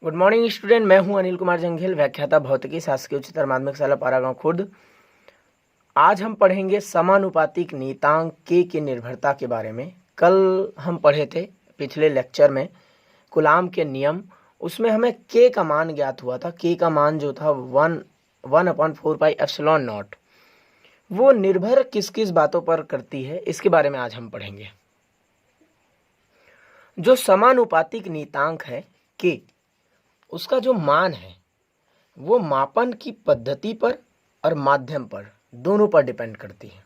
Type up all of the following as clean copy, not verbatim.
Good morning student, मैं हूं अनिल कुमार जंघेल, व्याख्याता भौतिकी, शासकीय उच्चतर माध्यमिक शाला पारागांव खुर्द। आज हम पढ़ेंगे समानुपातिक नियतांक के की निर्भरता के बारे में। कल हम पढ़े थे पिछले लेक्चर में कूलाम के नियम, उसमें हमें के का मान ज्ञात हुआ था। के का मान जो था 1/4πε0। वो निर्भर किस किस बातों पर करती है, इसके बारे में आज हम पढ़ेंगे। जो समानुपातिक नियतांक है के, उसका जो मान है वो मापन की पद्धति पर और माध्यम पर दोनों पर डिपेंड करती है।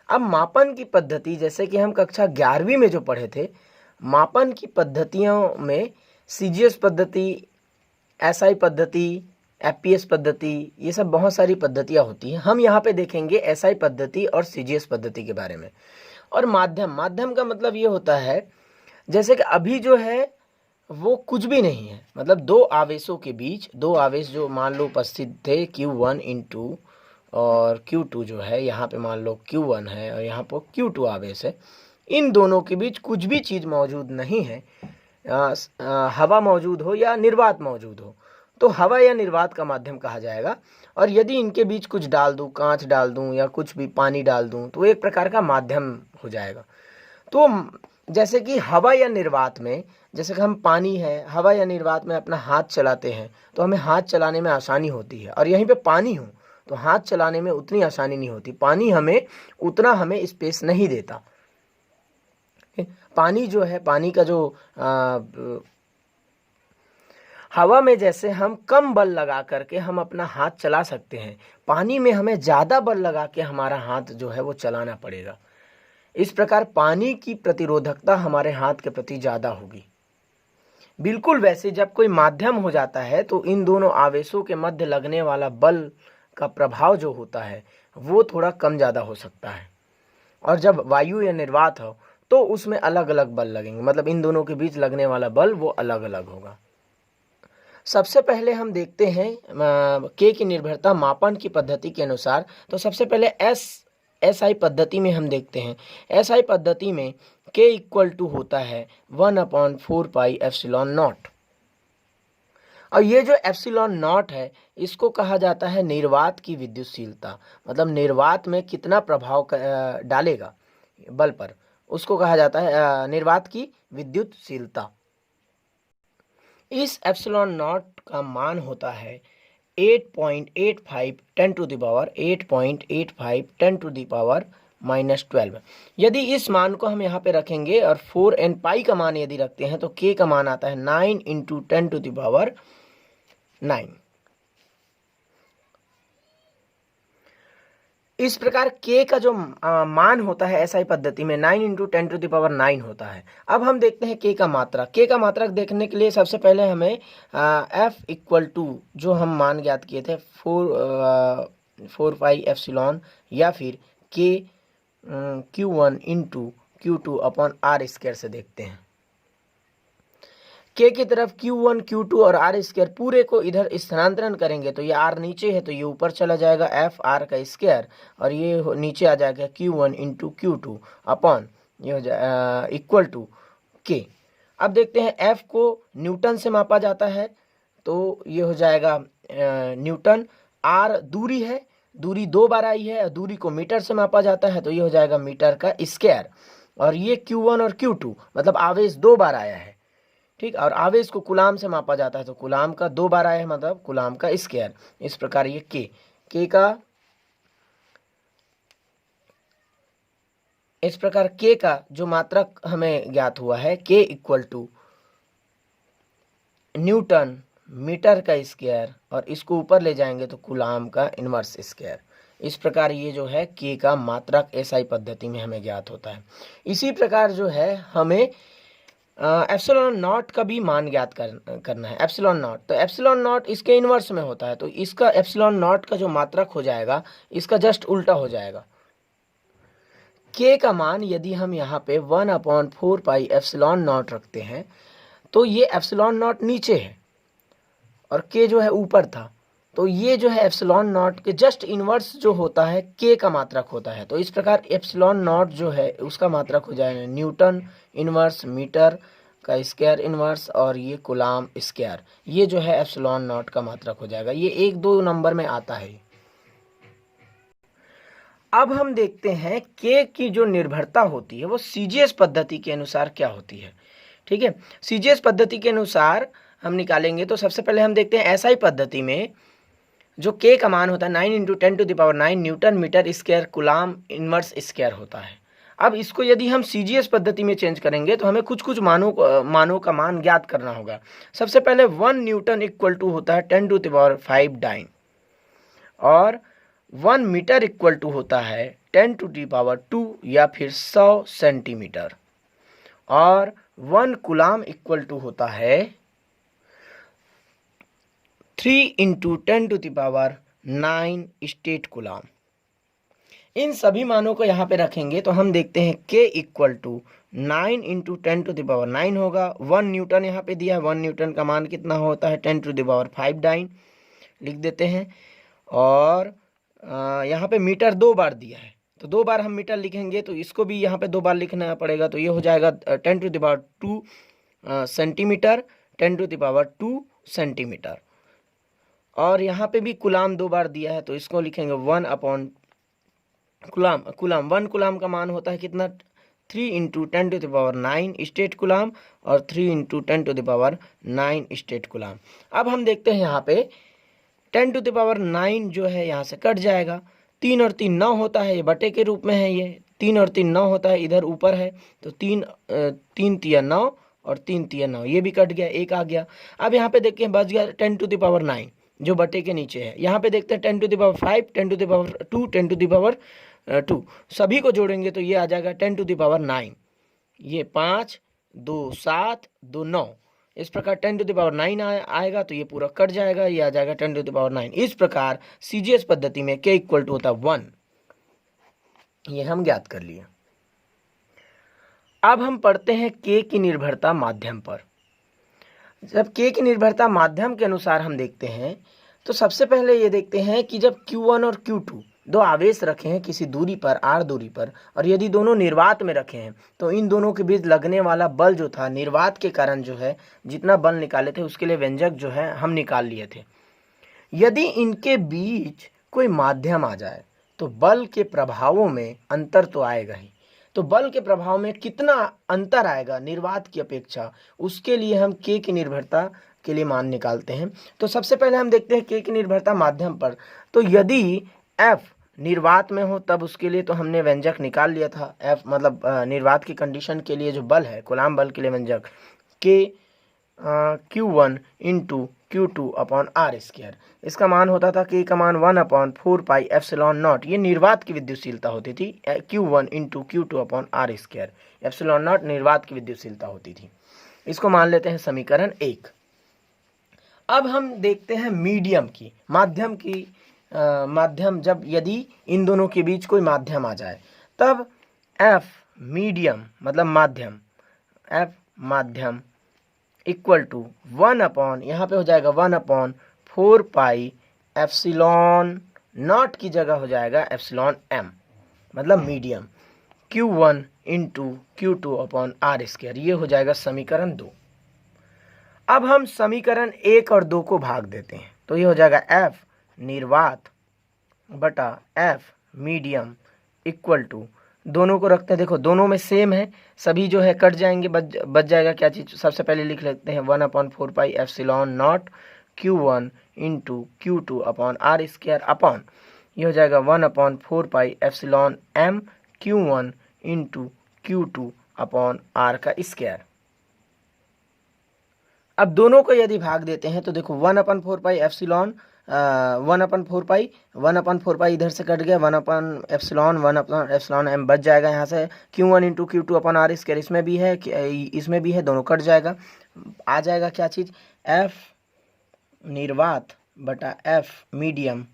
अब मापन की पद्धति, जैसे कि हम कक्षा 11वीं में जो पढ़े थे, मापन की पद्धतियों में सीजीएस पद्धति, एसआई पद्धति, एफपीएस पद्धति, ये सब बहुत सारी पद्धतियां होती हैं। हम यहाँ पे देखेंगे एसआई पद्धति और सीजीएस पद्धति के बारे में। और माध्यम का मतलब ये होता है, जैसे कि अभी जो है वो कुछ भी नहीं है, मतलब दो आवेशों के बीच, दो आवेश जो मान लो उपस्थित थे Q1 × और Q2 जो है, यहाँ पे मान लो Q1 है और यहाँ पर Q2 आवेश है। इन दोनों के बीच कुछ भी चीज़ मौजूद नहीं है, हवा मौजूद हो या निर्वात मौजूद हो, तो हवा या निर्वात का माध्यम कहा जाएगा। और यदि इनके बीच कुछ डाल दूँ, कांच डाल दूँ या कुछ भी पानी डाल दूँ, तो एक प्रकार का माध्यम हो जाएगा। तो जैसे कि हवा या निर्वात में, जैसे कि हम पानी है, हवा या निर्वात में अपना हाथ चलाते हैं तो हमें हाथ चलाने में आसानी होती है, और यहीं पे पानी हो तो हाथ चलाने में उतनी आसानी नहीं होती। पानी हमें स्पेस नहीं देता। पानी जो है, पानी का जो हवा में जैसे हम कम बल लगा करके हम अपना हाथ चला सकते हैं, पानी में हमें ज़्यादा बल लगा के हमारा हाथ जो है वो चलाना पड़ेगा। इस प्रकार पानी की प्रतिरोधकता हमारे हाथ के प्रति ज़्यादा होगी। बिल्कुल वैसे जब कोई माध्यम हो जाता है तो इन दोनों आवेशों के मध्य लगने वाला बल का प्रभाव जो होता है वो थोड़ा कम ज़्यादा हो सकता है। और जब वायु या निर्वात हो तो उसमें अलग अलग बल लगेंगे, मतलब इन दोनों के बीच लगने वाला बल वो अलग अलग होगा। सबसे पहले हम देखते हैं के की निर्भरता मापन की पद्धति के अनुसार। तो सबसे पहले एसआई पद्धति में हम देखते हैं। एसआई पद्धति में के = होता है 1/4πε0। और ये जो ε0 है, इसको कहा जाता है निर्वात की विद्युतशीलता, मतलब निर्वात में कितना प्रभाव डालेगा बल पर, उसको कहा जाता है निर्वात की विद्युतशीलता। इस ε0 का मान होता है 8.85 10⁻⁰ यदि इस मान को हम यहाँ पे रखेंगे और 4n π का मान यदि रखते हैं तो k का मान आता है 9 × 10⁹ इस प्रकार k का जो मान होता है एसआई पद्धति में 9 × 10⁹ होता है। अब हम देखते हैं k का मात्रक। k का मात्रक देखने के लिए सबसे पहले हमें F = जो हम मान ज्ञात किए थे 4πε या फिर k Q1 × Q2/r² से देखते हैं। k की तरफ Q1 Q2 और r² पूरे को इधर स्थानांतरण करेंगे तो ये r नीचे है तो ये ऊपर चला जाएगा Fr², और ये नीचे आ जाएगा Q1 × Q2 ये हो जाए = k। अब देखते हैं F को न्यूटन से मापा जाता है तो ये हो जाएगा न्यूटन। r दूरी है, दूरी 2 बार आई है, दूरी को मीटर से मापा जाता है तो ये हो जाएगा मीटर²। और ये Q1 और Q2 मतलब आवेश 2 बार आया है, ठीक। और आवेश को कूलाम से मापा जाता है तो कूलाम का 2 बार आया है, मतलब कूलाम का स्क्वायर। इस प्रकार ये के का इस प्रकार के का जो मात्रक हमें ज्ञात हुआ है के = न्यूटन मीटर² और इसको ऊपर ले जाएंगे तो कूलाम का इन्वर्स²। इस प्रकार ये जो है के का मात्रक एसआई पद्धति में हमें ज्ञात होता है। इसी प्रकार जो है हमें ε0 का भी मान ज्ञात करना है। ε0 तो ε0 इसके इन्वर्स में होता है, तो इसका ε0 का जो मात्रक हो जाएगा इसका जस्ट उल्टा हो जाएगा। k का मान यदि हम यहाँ पे 1/4πε0 रखते हैं तो ये ε0 नीचे है और k जो है ऊपर था, तो ये जो है ε0 के जस्ट इन्वर्स जो होता है k का मात्रक होता है। तो इस प्रकार ε0 जो है उसका मात्रक हो जाएगा न्यूटन इन्वर्स मीटर का स्क्वायर इनवर्स और ये कूलाम स्क्वायर, ये जो है एप्सिलॉन नॉट का मात्रक हो जाएगा। ये 1-2 नंबर में आता है। अब हम देखते हैं के की जो निर्भरता होती है वो सीजीएस पद्धति के अनुसार क्या होती है। ठीक है, सीजीएस पद्धति के अनुसार हम निकालेंगे तो सबसे पहले हम देखते हैं एसआई पद्धति में जो के का मान होता है 9 × 10⁹ newton metre square coulomb inverse square होता है। अब इसको यदि हम सीजीएस पद्धति में चेंज करेंगे तो हमें कुछ कुछ मानों का मान ज्ञात करना होगा। सबसे पहले 1 न्यूटन इक्वल टू होता है 10⁵ डाइन, और 1 मीटर इक्वल टू होता है 10⁻² या फिर 100 सेंटीमीटर, और 1 कूलाम इक्वल टू होता है 3 × 10⁹ स्टेट कूलाम। इन सभी मानों को यहाँ पे रखेंगे तो हम देखते हैं k इक्वल टू 9 × 10⁹ होगा। 1 न्यूटन यहाँ पे दिया है, 1 न्यूटन का मान कितना होता है 10⁵ डाइन लिख देते हैं, और यहाँ पे मीटर 2 बार दिया है तो 2 बार हम मीटर लिखेंगे तो इसको भी यहाँ पे 2 बार लिखना पड़ेगा, तो ये हो जाएगा 10⁻² सेंटीमीटर, 10⁻² सेंटीमीटर। और यहाँ पे भी कूलाम 2 बार दिया है तो इसको लिखेंगे 1 कूलाम। 1 कूलाम का मान होता है कितना 3 × 10⁹ स्टेट कूलाम और 3 × 10⁹ स्टेट कूलाम। अब हम देखते हैं यहाँ पे 10⁹ जो है यहाँ से कट जाएगा, 3 और 3 9 होता है, ये बटे के रूप में है, ये 3 और 3 9 होता है, इधर ऊपर है तो 3 3 9 और 3 3 9, ये भी कट गया, 1 आ गया। अब यहाँ पे देखिए बच गया 10⁹ जो बटे के नीचे है। यहाँ पे देखते हैं 10⁵, 10⁵2, 10⁵2 सभी को जोड़ेंगे तो ये आ जाएगा 10⁹, ये 5 2 7 2 9, इस प्रकार 10⁹ आएगा तो ये पूरा कट जाएगा, ये आ जाएगा 10⁹। इस प्रकार सीजीएस पद्धति में k इक्वल टू होता है 1, ये हम ज्ञात कर लिए। अब हम पढ़ते हैं k की निर्भरता माध्यम पर। जब k की निर्भरता माध्यम के अनुसार हम देखते हैं तो सबसे पहले ये देखते हैं कि जब Q1 और Q2 दो आवेश रखे हैं किसी दूरी पर r दूरी पर, और यदि दोनों निर्वात में रखे हैं तो इन दोनों के बीच लगने वाला बल जो था निर्वात के कारण जो है जितना बल निकाले थे उसके लिए व्यंजक जो है हम निकाल लिए थे। यदि इनके बीच कोई माध्यम आ जाए तो बल के प्रभावों में अंतर तो आएगा ही। तो बल के प्रभाव में कितना अंतर आएगा निर्वात की अपेक्षा, उसके लिए हम k की निर्भरता के लिए मान निकालते हैं। तो सबसे पहले हम देखते हैं k की निर्भरता माध्यम पर। तो यदि F निर्वात में हो तब उसके लिए तो हमने व्यंजक निकाल लिया था, F मतलब निर्वात की कंडीशन के लिए जो बल है कूलाम बल के लिए व्यंजक k Q1 × Q2/r²। इसका मान होता था k का मान 1/4πε0, ये निर्वात की विद्युतशीलता होती थी। Q1 × Q2/r², ε0 निर्वात की विद्युतशीलता होती थी। इसको मान लेते हैं समीकरण 1। अब हम देखते हैं मीडियम की, माध्यम जब यदि इन दोनों के बीच कोई माध्यम आ जाए तब F मीडियम मतलब माध्यम, F माध्यम इक्वल टू 1/ यहाँ पे हो जाएगा 1/4πε0 की जगह हो जाएगा ε m मतलब मीडियम Q1 × Q2/r², ये हो जाएगा समीकरण 2। अब हम समीकरण 1 और 2 को भाग देते हैं तो ये हो जाएगा F निर्वात बटा F मीडियम इक्वल टू, दोनों को रखते हैं, देखो दोनों में सेम है, सभी जो है कट जाएंगे, बच जाएगा क्या चीज़, सबसे पहले लिख लेते हैं 1/4πε0 Q1 × Q2/r² अपॉन, ये हो जाएगा 1/4πε0m Q1 × Q2/r²। अब दोनों को यदि भाग देते हैं तो देखो 1/4π इधर से कट गया, 1/ε m बच जाएगा, यहाँ से Q1 × Q2/r², इसमें भी है, दोनों कट जाएगा, आ जाएगा क्या चीज़ F निर्वात बटा F मीडियम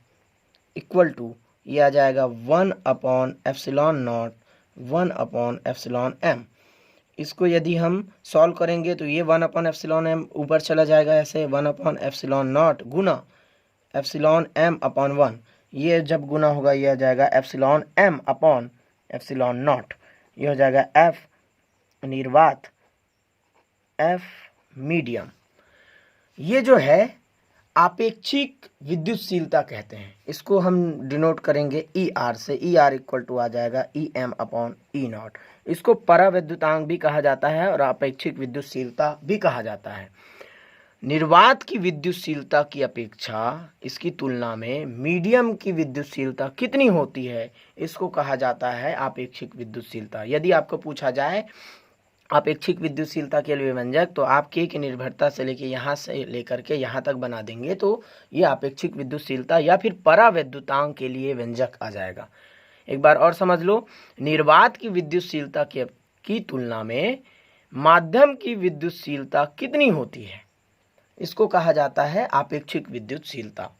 इक्वल टू, ये आ जाएगा 1/ε0 इसको यदि हम सॉल्व करेंगे तो ये 1/ε ऊपर चला जाएगा, ऐसे 1/ε0 गुना ε m/1, ये जब गुना होगा ये आ जाएगा ε m/ε0, ये हो जाएगा F निर्वात एफ मीडियम। ये जो है आपेक्षिक विद्युतशीलता कहते हैं। इसको हम डिनोट करेंगे ई आर से। ई आर इक्वल टू आ जाएगा E M upon E naught. इसको परावैद्युतांक भी कहा जाता है और आपेक्षिक विद्युतशीलता भी कहा जाता है। निर्वात की विद्युतशीलता की अपेक्षा इसकी तुलना में मीडियम की विद्युतशीलता कितनी होती है, इसको कहा जाता है आपेक्षिक विद्युतशीलता। यदि आपको पूछा जाए आपेक्षिक विद्युतशीलता के लिए व्यंजक, तो आप के की निर्भरता से लेके यहाँ से लेकर के यहाँ तक बना देंगे तो ये आपेक्षिक विद्युतशीलता या फिर परावैद्युतांक के लिए व्यंजक आ जाएगा। एक बार और समझ लो, निर्वात की विद्युतशीलता की तुलना में माध्यम की विद्युतशीलता कितनी होती है, इसको कहा जाता है आपेक्षिक विद्युतशीलता।